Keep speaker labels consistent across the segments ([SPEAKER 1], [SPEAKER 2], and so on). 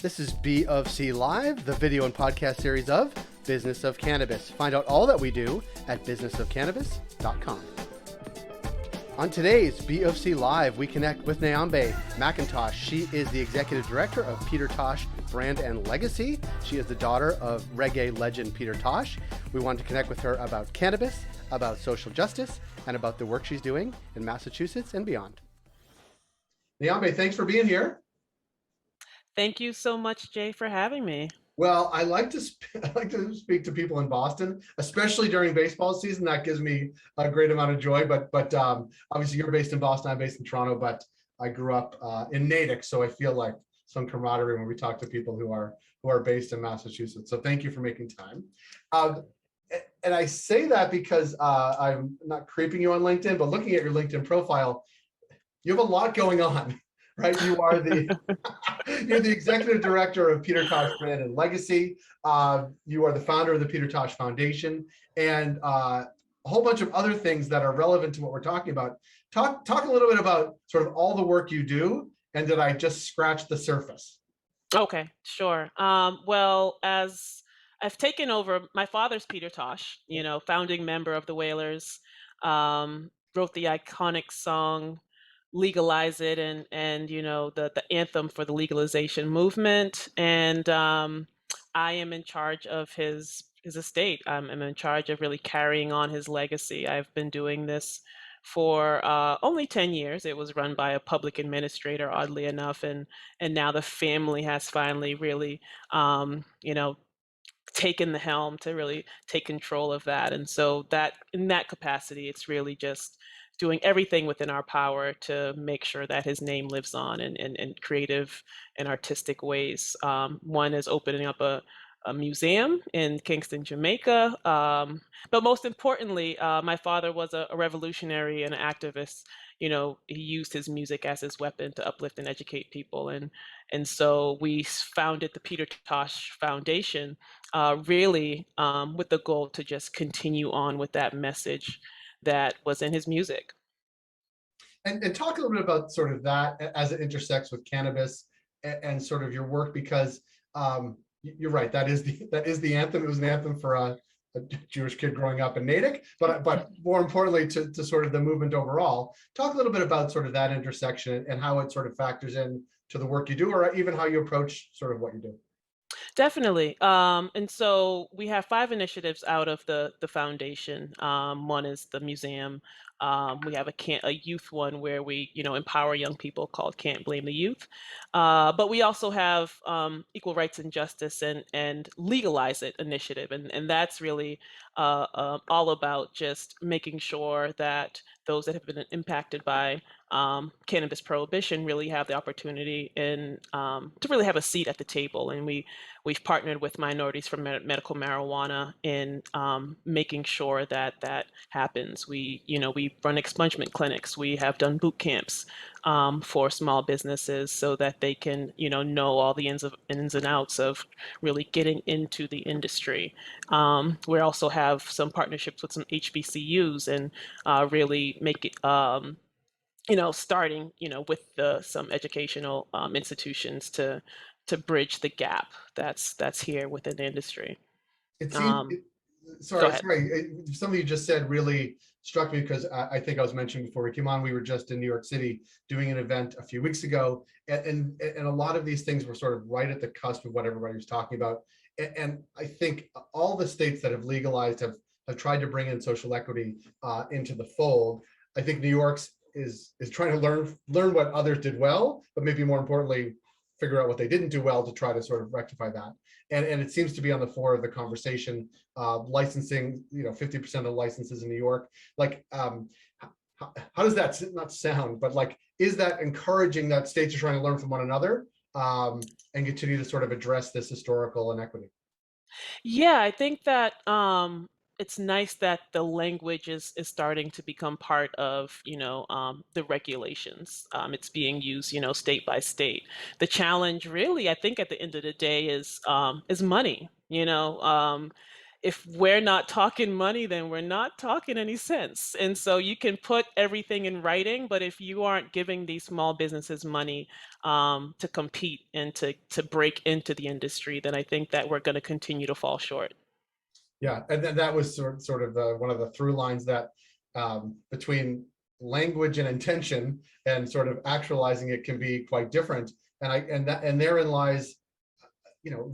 [SPEAKER 1] This is B of C Live, the video and podcast series of Business of Cannabis. Find out all that we do at businessofcannabis.com. On today's B of C Live, we connect with Niambe McIntosh. She is the executive director of Peter Tosh Brand and Legacy. She is the daughter of reggae legend Peter Tosh. We wanted to connect with her about cannabis, about social justice, and about the work she's doing in Massachusetts and beyond. Niambe, thanks for being here.
[SPEAKER 2] Thank you so much, Jay, for having me.
[SPEAKER 1] Well, I like to speak to people in Boston, especially during baseball season. That gives me a great amount of joy. But obviously, you're based in Boston. I'm based in Toronto, but I grew up in Natick, so I feel like some camaraderie when we talk to people who are based in Massachusetts. So thank you for making time. And I say that because I'm not creeping you on LinkedIn, but looking at your LinkedIn profile, you have a lot going on. Right, you are you're the executive director of Peter Tosh Brand and Legacy. You are the founder of the Peter Tosh Foundation, and a whole bunch of other things that are relevant to what we're talking about. Talk a little bit about sort of all the work you do, and did I just scratch the surface?
[SPEAKER 2] Okay, sure. Well, as I've taken over, my father's Peter Tosh, founding member of the Wailers, wrote the iconic song Legalize It, and the anthem for the legalization movement. And I am in charge of his estate. I'm in charge of really carrying on his legacy. I've been doing this for only 10 years. It was run by a public administrator, oddly enough, and now the family has finally really taken the helm to really take control of that. And so that in that capacity, it's really just doing everything within our power to make sure that his name lives on in creative and artistic ways. One is opening up a museum in Kingston, Jamaica. But most importantly, my father was a revolutionary and an activist. He used his music as his weapon to uplift and educate people. And so we founded the Peter Tosh Foundation, really with the goal to just continue on with that message that was in his music.
[SPEAKER 1] And talk a little bit about sort of that as it intersects with cannabis and sort of your work, because you're right, that is the anthem. It was an anthem for a Jewish kid growing up in Natick, but more importantly to sort of the movement overall. Talk a little bit about sort of that intersection and how it sort of factors in to the work you do, or even how you approach sort of what you do.
[SPEAKER 2] Definitely. And so we have 5 initiatives out of the foundation. One is the museum. We have a youth one where we empower young people called Can't Blame the Youth. But we also have Equal Rights and Justice and Legalize It initiative, and that's really all about just making sure that those that have been impacted by cannabis prohibition really have the opportunity to really have a seat at the table. And we've partnered with Minorities from medical marijuana in making sure that that happens. We run expungement clinics. We have done boot camps for small businesses so that they can know all the ins and outs of really getting into the industry. We also have some partnerships with some HBCUs and really make it starting with some educational institutions to bridge the gap that's here within the industry.
[SPEAKER 1] It seems. Sorry. Something you just said really struck me, because I think I was mentioning before we came on, we were just in New York City doing an event a few weeks ago, and a lot of these things were sort of right at the cusp of what everybody was talking about. And I think all the states that have legalized have tried to bring in social equity into the fold. I think New York's is trying to learn what others did well, but maybe more importantly, figure out what they didn't do well to try to sort of rectify that. And it seems to be on the fore of the conversation. Licensing, 50% of the licenses in New York. Like, how does that not sound? But like, is that encouraging that states are trying to learn from one another and continue to sort of address this historical inequity?
[SPEAKER 2] Yeah, I think that it's nice that the language is starting to become part of the regulations. It's being used state by state. The challenge really, I think, at the end of the day is money. if we're not talking money, then we're not talking any sense. And so you can put everything in writing, but if you aren't giving these small businesses money to compete and to break into the industry, then I think that we're going to continue to fall short.
[SPEAKER 1] Yeah, and then that was sort of the one of the through lines that between language and intention and sort of actualizing it can be quite different. And therein lies,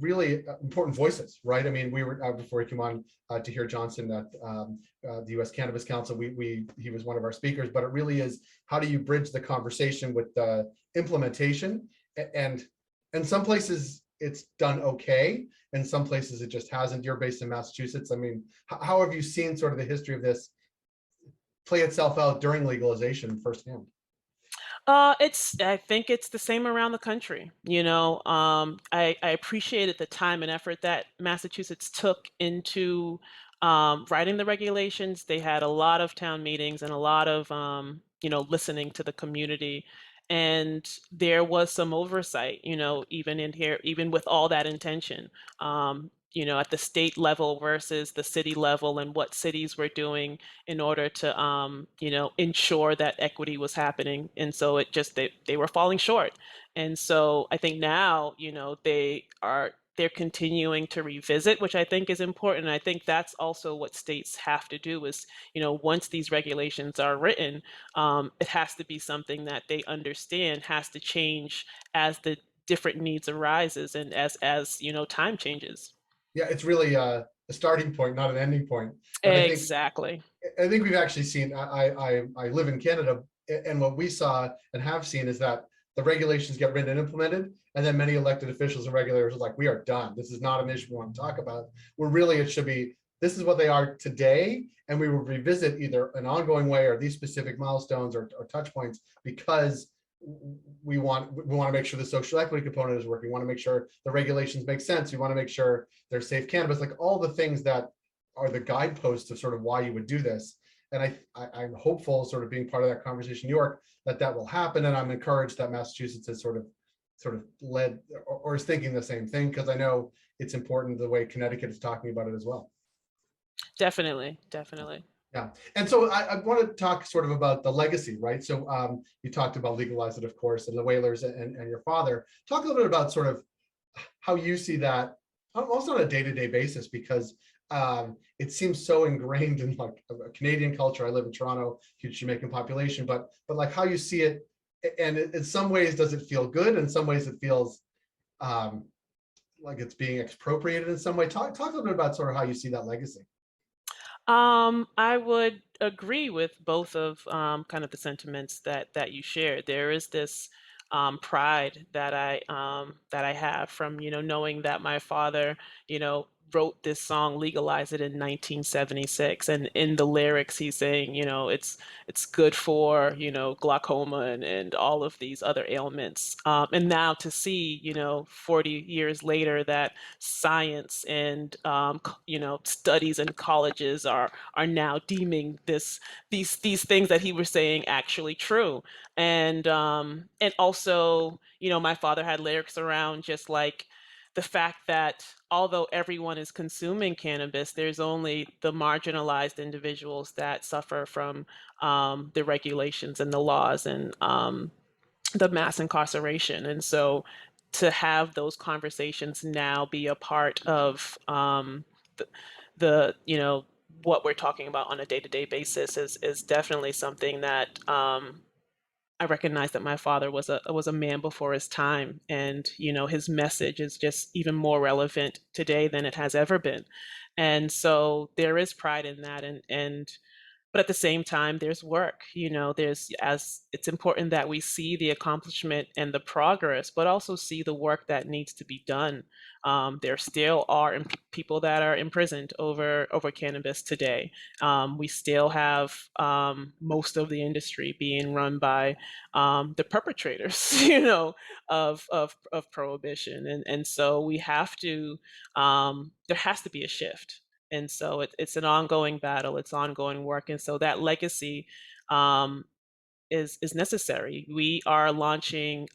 [SPEAKER 1] really important voices, right? I mean, we were before we came on to hear Johnson at the U.S. Cannabis Council. He was one of our speakers, but it really is, how do you bridge the conversation with the implementation? And in some places it's done okay, in some places it just hasn't. You're based in Massachusetts. I mean, how have you seen sort of the history of this play itself out during legalization firsthand?
[SPEAKER 2] I think it's the same around the country. I appreciated the time and effort that Massachusetts took into writing the regulations. They had a lot of town meetings and a lot of, listening to the community. And there was some oversight, even in here, even with all that intention, at the state level versus the city level, and what cities were doing in order to ensure that equity was happening. And so they were falling short. And so I think now, they're continuing to revisit, which I think is important. And I think that's also what states have to do is, once these regulations are written, it has to be something that they understand has to change as the different needs arises and as time changes.
[SPEAKER 1] Yeah, it's really a starting point, not an ending point. And
[SPEAKER 2] Exactly.
[SPEAKER 1] I think we've actually seen, I live in Canada, and what we saw and have seen is that the regulations get written and implemented, and then many elected officials and regulators are like, we are done. This is not an issue we want to talk about. Where really it should be, this is what they are today, and we will revisit either an ongoing way or these specific milestones or touch points, because we want to make sure the social equity component is working. We want to make sure the regulations make sense. We want to make sure there's safe cannabis, like all the things that are the guideposts of sort of why you would do this. And I'm hopeful, sort of being part of that conversation in New York, that will happen. And I'm encouraged that Massachusetts has sort of led or is thinking the same thing, because I know it's important the way Connecticut is talking about it as well.
[SPEAKER 2] Definitely, definitely.
[SPEAKER 1] Yeah. And so I want to talk sort of about the legacy, right? So you talked about Legalize It, of course, and the Whalers and your father. Talk a little bit about sort of how you see that almost on a day-to-day basis, because it seems so ingrained in like a Canadian culture. I live in Toronto, huge Jamaican population, but like how you see it, and in some ways, does it feel good? In some ways, it feels like it's being expropriated in some way. Talk a little bit about sort of how you see that legacy.
[SPEAKER 2] I would agree with both of kind of the sentiments that you shared. There is this pride that I have from knowing that my father wrote this song "Legalize It" in 1976, and in the lyrics he's saying it's good for glaucoma and all of these other ailments. And now to see 40 years later that science and studies in colleges are now deeming these things that he was saying actually true. And also my father had lyrics around just like the fact that although everyone is consuming cannabis, there's only the marginalized individuals that suffer from the regulations and the laws and the mass incarceration. And so to have those conversations now be a part of the, the what we're talking about on a day-to-day basis is definitely something that I recognize that my father was a man before his time, and his message is just even more relevant today than it has ever been. And so there is pride in that, and but at the same time there's work. There's as it's important that we see the accomplishment and the progress, but also see the work that needs to be done. There still are people that are imprisoned over cannabis today. We still have most of the industry being run by the perpetrators of prohibition, and so we have to there has to be a shift. And so it's an ongoing battle, it's ongoing work, and so that legacy is necessary. We are launching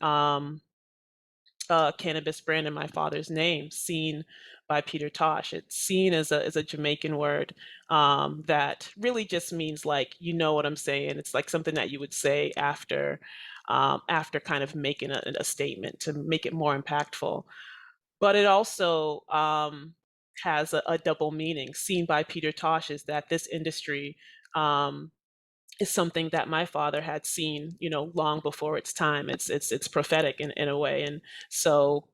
[SPEAKER 2] cannabis brand in my father's name, seen by Peter Tosh. It's seen as a Jamaican word that really just means like, you know what I'm saying. It's like something that you would say after kind of making a statement to make it more impactful. But it also has a double meaning. Seen by Peter Tosh is that this industry um, is something that my father had seen, long before its time. It's prophetic in a way, and so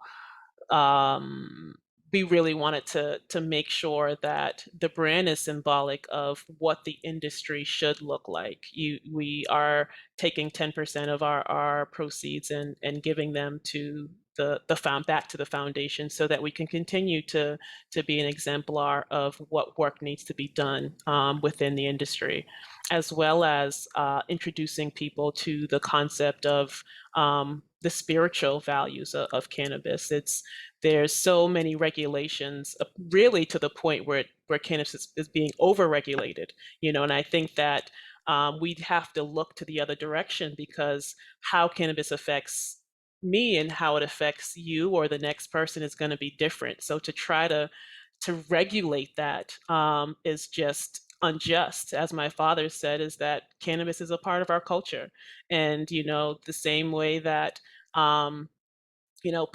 [SPEAKER 2] um, we really wanted to make sure that the brand is symbolic of what the industry should look like. We are taking 10% of our proceeds and giving them to the found back to the foundation so that we can continue to be an exemplar of what work needs to be done within the industry, as well as introducing people to the concept of the spiritual values of cannabis. There's so many regulations, really to the point where cannabis is being overregulated, and I think that we'd have to look to the other direction, because how cannabis affects me and how it affects you or the next person is going to be different. So to try to regulate that is just unjust. As my father said, is that cannabis is a part of our culture, and the same way that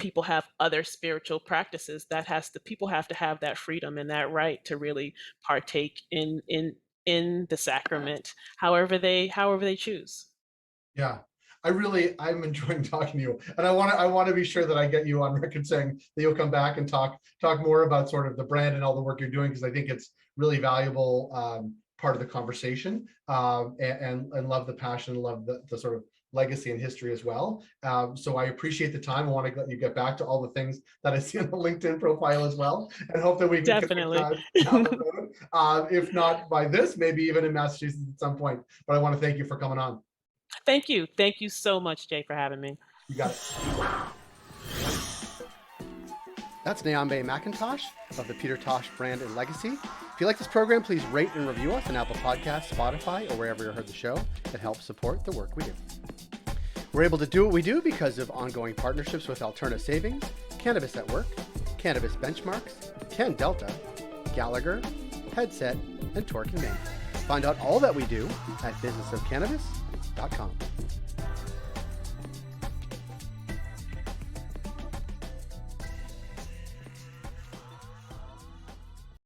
[SPEAKER 2] people have other spiritual practices, people have to have that freedom and that right to really partake in the sacrament however they choose.
[SPEAKER 1] Yeah, I'm enjoying talking to you, and I want to be sure that I get you on record saying that you'll come back and talk more about sort of the brand and all the work you're doing, because I think it's really valuable part of the conversation, and love the passion, love the sort of legacy and history as well. So I appreciate the time. I want to let you get back to all the things that I see on the LinkedIn profile as well, and hope that we can connect
[SPEAKER 2] Definitely.
[SPEAKER 1] down the road. If not by this, maybe even in Massachusetts at some point. But I want to thank you for coming on.
[SPEAKER 2] Thank you so much, Jay, for having me.
[SPEAKER 1] You got it. That's Niambe McIntosh of the Peter Tosh brand and legacy. If you like this program, please rate and review us on Apple Podcasts, Spotify, or wherever you heard the show. It helps support the work we do. We're able to do what we do because of ongoing partnerships with Alterna Savings, Cannabis at Work, Cannabis Benchmarks, 10 Delta, Gallagher, Headset, and Torque and Maine. Find out all that we do at businessofcannabis.com.